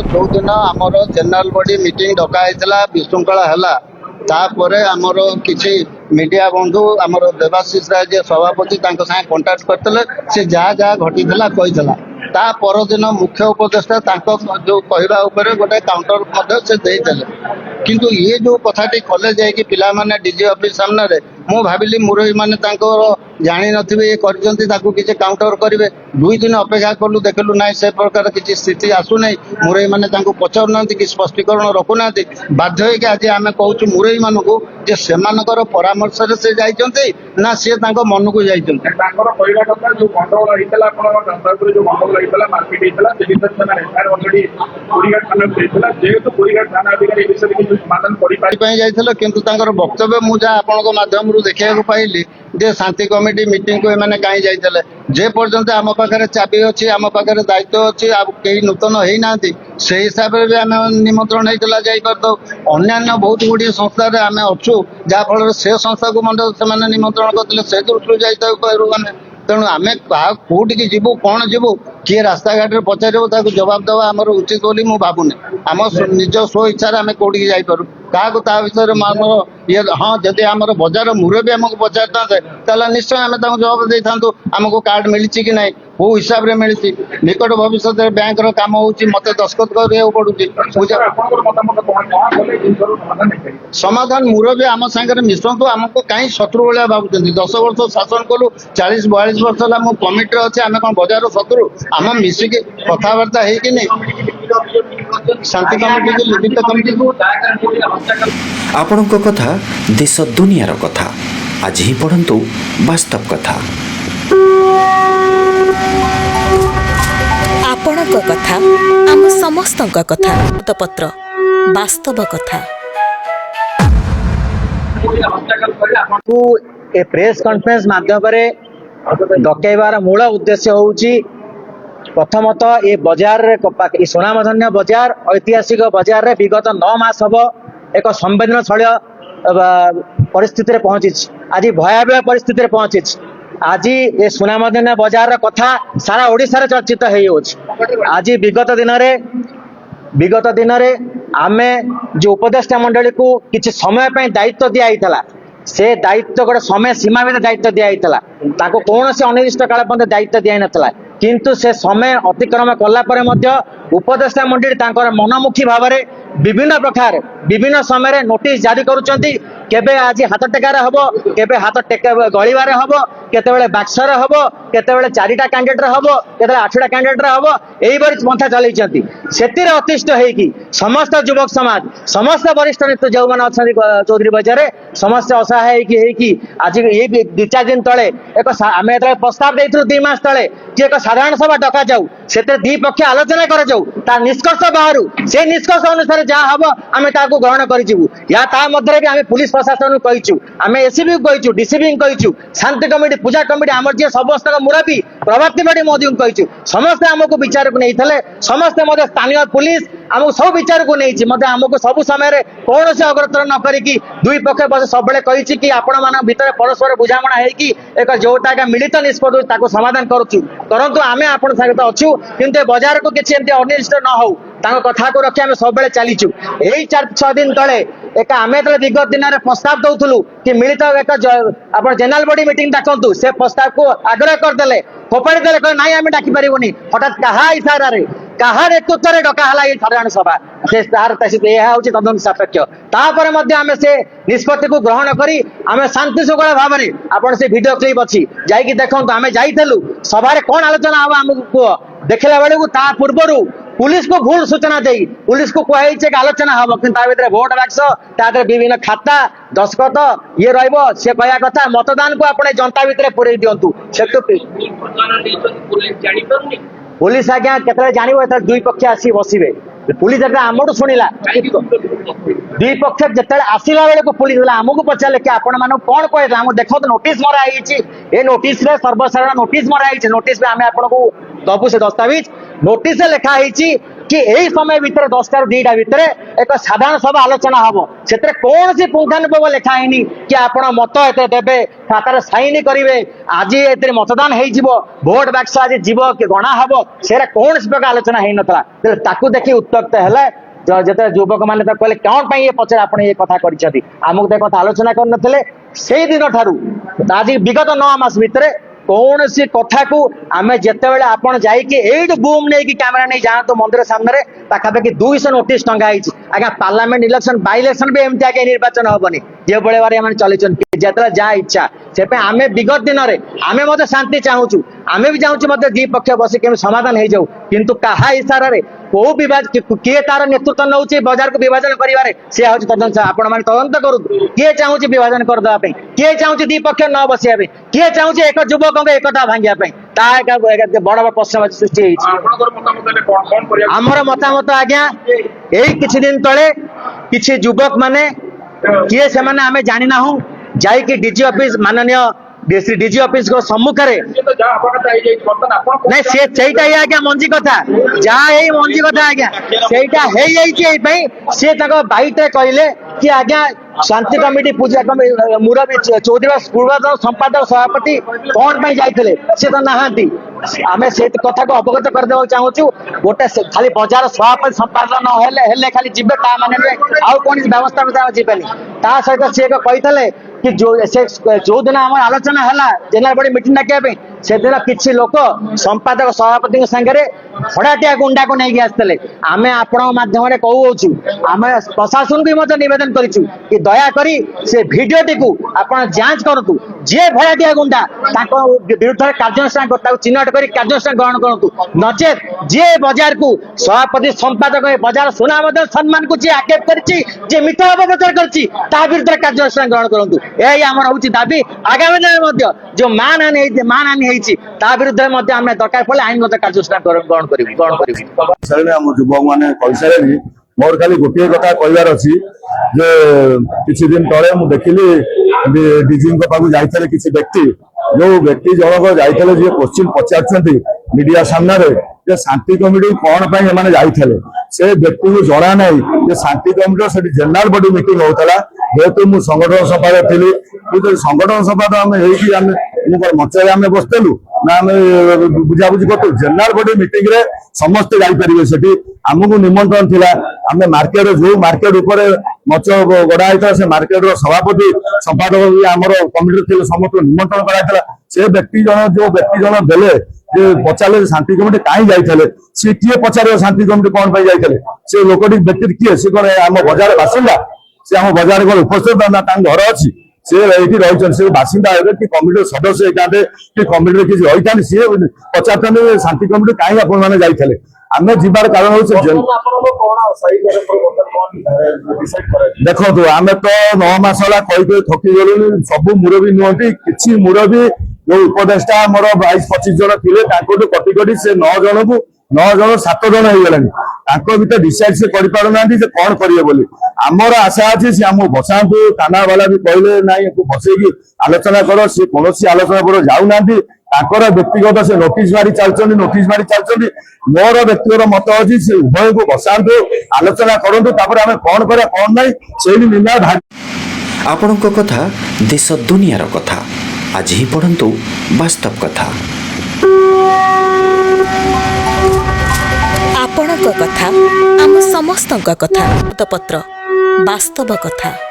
जो दिन आमर जेनेल बॉडी मीटिंग डकाई विशृंखला है तापर आमर किसी मीडिया बंधु आमर देवाशीष राय जी सभापति सागे कंटाक्ट करते से जहाँ जहाँ घटी कही ता परदिन मुख्य उपदेष्टा जो कहवा गोटे काउंटर से देते किंतु ये जो कथाटी कले जाकि पिला माने डीजी ऑफिस सामने मु भाविली मुरई माने जानी नथिबे ये करजंती किसी काउंटर करेंगे 2 दिन अपेक्षा कलु देखलु ना से प्रकार किसी स्थिति आसु नहीं मुरई माने पचार ना कि स्पष्टीकरण रखुना बाध्य होकर आज आम कहूँ मुरई मान को सेमानकर परामर्श से जाइछन्ति ना सी मन को जाइछन्ति किंतु वक्तव्य मुझे आपण माध्यम देखा पाइली जे शांति कमिटी मीटिंग को एमाने कहीं जाइए जे पर्यंत आम पाखे चाबी अच्छी आम पाखे दायित्व अच्छी कई नूतन होना से हिसाब से भी आम निमंत्रण होता जापर अन्य बहुत गुड़ी संस्था आम अच्छु जहाँफल से संस्था को से निमंत्रण करते से दृष्टि जाइए तेणु आम कौटी जीवु कौन जीवु किए रास्ता घाट पचार जवाब देवा आमर उचित बोली मुझे भावुनी आम निज स्व इच्छा आम कौटी जापर क्या विषय ये हाँ जदि आम बजार मुरबी आमको पचार निश्चय आम जवाब दे था आमको कार्ड मिली कि ना कौ हिसाब से मिली निकट भविष्य बैंक काम हो मत दस्खत करा पड़ू समाधान मुरबी आम सागर मिशंतु आमको कहीं शत्रु भाया भावुं 10 वर्ष शासन कलु 40-42 वर्ष है मो कमिटी अच्छे आम कौन बजार शत्रु आम मिसिकी कथबार्ता शांति कमिटी को लिखित कमिटी आपणक कथा देश दुनियार कथा आज ही पढ़ंतु वास्तव कथा आपणक कथा आम समस्तक कथा पत्र वास्तव कथा ए प्रेस कॉन्फ्रेंस माध्यम डकैबार मूल उद्देश्य होउची प्रथमतः ये बजार सुनामधन्य बजार ऐतिहासिक बजार विगत 9 मास हम एक संवेदनशील परिस्थिति पहुंची आज भयावह परिस्थिति पहुंची आज ये सुनामधन्य बजार कथा सारा ओडिशा रे चर्चित आज विगत दिन आमे जो उपदेष्टा मंडली को किसी समय पे दायित्व दिया से दायित्व गोटे समय सीमा भीतर दायित्व दिया कौन से अनिर्दिष्ट काल पर्यंत दायित्व दिया नाला किंतु से समय अतिक्रम कला उपदेष्टा मंडली मनमुखी भाव में विभिन्न प्रकार विभिन्न समय नोटिस जारी करुचंती केबे आज हाथ टेकार हम केबे हाथ गलिबार हम केतेबेले बाक्सर हम केतेबेले 4टा कैंडिडेट हम केतेबेले 8टा कैंडिडेट हम यही पंथा चलती से अतिष्ठ होगी समस्त युवक समाज समस्त वरिष्ठ नेता जो मैंने अच्छा चौधरी बजार समस्त असहाय आज ये 2-4 दिन तले एक आम प्रस्ताव देथु 2 मास तले कि एक साधारण सभा डका जाऊ से 2 पक्ष आलोचना कर निष्कर्ष बाहर से निष्कर्ष अनुसार जहाँ हम आम ग्रहण करूँ या भी आम पुलिस प्रशासन को कहीचु आम एसीबी को कहीचु डीसीबी को कहीचु शांति कमिटी पूजा कमिटी आम जी समस्त मुरबी प्रभात पार्टी मोदी को कहीचु समस्ते आमको विचार को नहीं समस्ते स्थानीय पुलिस आमको सब विचार को नहीं आमको सब समय कौन से अग्रतर न करी 2 पक्ष सब कही कि आपण मान भितर परस्पर बुझामणा है एक जोटा मिलित निष्पत्ति समाधान करूँ आम आपण सहित अच्छु किंतु बजार को किसी एमती अनिर्दिष्ट न हो कथा को रखी आम सब चलीचु यही 4-6 दिन तले एक आम विगत दिन में प्रस्ताव दौलू कि मिलित एक आप जेनेल बॉडी मीटिंग डाकतु से प्रस्ताव को आग्रह करदे फोपाड़ी देले कहे नाई आम डाकी पारिबुनी हठात कहा इशारा कहा नेतृत्व में डकाला ये साधारण सभा से यह हूँ तदंत सापेक्ष तापर आम से निष्पत्ति को ग्रहण करी आम शांति शृंखला भाव में आप से वीडियो क्लिप अच्छी जाकि देखु आम जाइलु सभारे कौन आलोचना हम आमको कह देखला बेलू ता पूर्वर पुलिस को भूल सूचना दे पुलिस को कही आलोचना हम कि भोट बाक्स तादर विभिन्न खाता दस्खत ये रे कहया कथा मतदान को अपने जनता भितर पूरे दिंतु पुलिस आज्ञा केतले जानिबो एत 2 पक्ष आसी बसिबे पुलिस आमठू शुणिला 2 पक्ष जिते आसला बेले को पुलिस आमको पचारे कि आपण मान कौन कहे आम देखो नोटिस मराई ये नोटिस सर्वसाधारण नोटिस मराई नोटिस आम आपको दबू से दस्तावेज नोटिस लिखाई कि यही समय भितर 10 ରୁ 2ଟା भितर एक साधारण सभा आलोचना हम से कौन सी पुंखानुपुंख लिखा है कि आप मत एत देवे खातार साइन करेंगे आज ए मतदान हो भोट बाक्स आज जीव कि गणा हम से कौन सी प्रकार आलोचना हो नाकू देखी उत्तक्त है जो युवक मैंने कहले कौन ये पचार आप ये कथा करमको तो कथा आलोचना करते से दिन ठारू आज विगत 9 मास भितर कौन सी कथा को आम जिते बड़े आप बूम नहीं कैमेरा नहीं जातु मंदिर सामने पाखापाखि 200 नोटिस टंगा आज्ञा पार्लियामेंट इलेक्शन बाय इलेक्शन भी एमती आगे निर्वाचन हेनी जो बड़े बारे चली जिते जहाँ इच्छा से आम विगत दिन में आम मत शांति चाहूँ आम भी चाहूँ मत दी पक्ष बस के समाधान हो जाऊ किंतु कहा इशारे कौ किए तार नेतृत्व नौ बजार को विभाजन कर सी हूँ तदंत आपण मैंने तदंत करूँ किए चाहूँ विभाजन करदेवाई किए चाहूँ दी पक्ष न बसिया किए चाहूँ एक युवक एकता भांगापी बड़ बड़ प्रश्न सृष्टि आमर मतामत आज्ञा यही किछि दिन तले किछि युवक माने किए से माने आमे जानि ना हूं जाई कि डीजी ऑफिस माननीय डीजी ऑफिस को सम्मुख नहीं सेटा ही आज्ञा मंजी कथा जहाँ यही मंजी कथा आज्ञा सेटा है सी बाइट कहले कि आज्ञा शांति कमिटी पूजा मुरबी चौधरी पूर्वतन संपादक सभापति कौन जाते सी तो नहांती आम से कथा को अवगत करदे चाहूँ गोटे खाली बजार सभापति संपादन हेले खाली जीवे ता माने आउ कौन व्यवस्था जीवेनि ता सहित सी कही कि जो दिन आम आलोचना है जेनेल बॉडी मीटिंग डाकिया से दिन किसी लोक संपादक सभापति संगे फड़ाटिया गुंडा को नहीं आसते आम आपण माध्यम कहूँ आम प्रशासन भी मत नवेदन कि दयाकोरी से भिडियोटी को आप जांच करूँ जे भड़ाटिया गुंडा विरुद्ध कार्यानुष्ठान चिन्हट कर कार्यानुष्ठान ग्रहण करूँ नचेत जे बजार को सभापति संपादक बजार सुना सम्मान को जी आक्षेप कर मिथ्या अपप्रचार कर विरुद्ध कार्यानुष्ठान ग्रहण करूँ यही आम हूँ दाबी आगामी दिन जो मानहानि विरुद्ध दरकार पड़े आईनगत कार्यानुष्ठान ग्रहण युवक मैंने कही मोर खाली गोटे कथा कहबार अच्छी जे किसी दिन तले मुझे देखिली डीजी पाखु जाते किसी व्यक्ति जो व्यक्ति जनक जाते जी क्वेश्चन पचार मीडिया सामने शांति कमिटी कौन पाई जाते से व्यक्ति को जना ना शांति कमिटी जेनेल बॉडी मीटिंग होता जेहेतु मुझ संगठन संपादक थी कि संगठन संपादक आम मंच आम बसलु ना आम बुझाबुझी करूँ जेनेल बॉडी मीटिंग रे समस्ते जापारे से आमको निमंत्रण थिला आम मार्केट जो मार्केट ऊपर मच गड़ा होता से मार्केट सभापति संपादक आमर कमिटी समस्त निमंत्रण कराइला से व्यक्ति जन जो व्यक्ति जन देले पचारे शांति कमिटी कहीं जाते सी किए पचारे शांति कमिटी कौन पाई जाते से लोकटी व्यक्ति किए सी कौन आम बजार बासिंदा से आम बजार कौन उपस्थित ना घर अच्छी से रही से बासिंदा हे कि कमिटी सदस्य होते कि कमिटी किसी रही था सी पचार शांति कमिटी कहीं आपने जाते आम जीवार कारण हूँ देखो आम तो 9 मास कही थकी गलु सब मुरबी नुहति कि मुरबी जो उपदेष्टा मोर 22-25 जन थे कटी कटी से 9 जन को 9 जन 7 जन हो गलानी भर डिसाइड से करें कौन करेंगे बोली आमर आशा अच्छी सी आम बसातु थाना वाला भी कहले ना बसैकी आलोचना कर सी कौन आलोचना पर जाऊना व्यक्तिगत से नोटिस मारी चलती मोर व्यक्तिगत मत अच्छी से उभय को बसातु आलोचना करूँ आम कौन करा कौन ना से निर्णय भाग आपणक कथा देश दुनियार कथा आज ही पढ़ंतु वास्तव कथा आपणक कथा आम समस्तक कथा पत्र वास्तव कथा।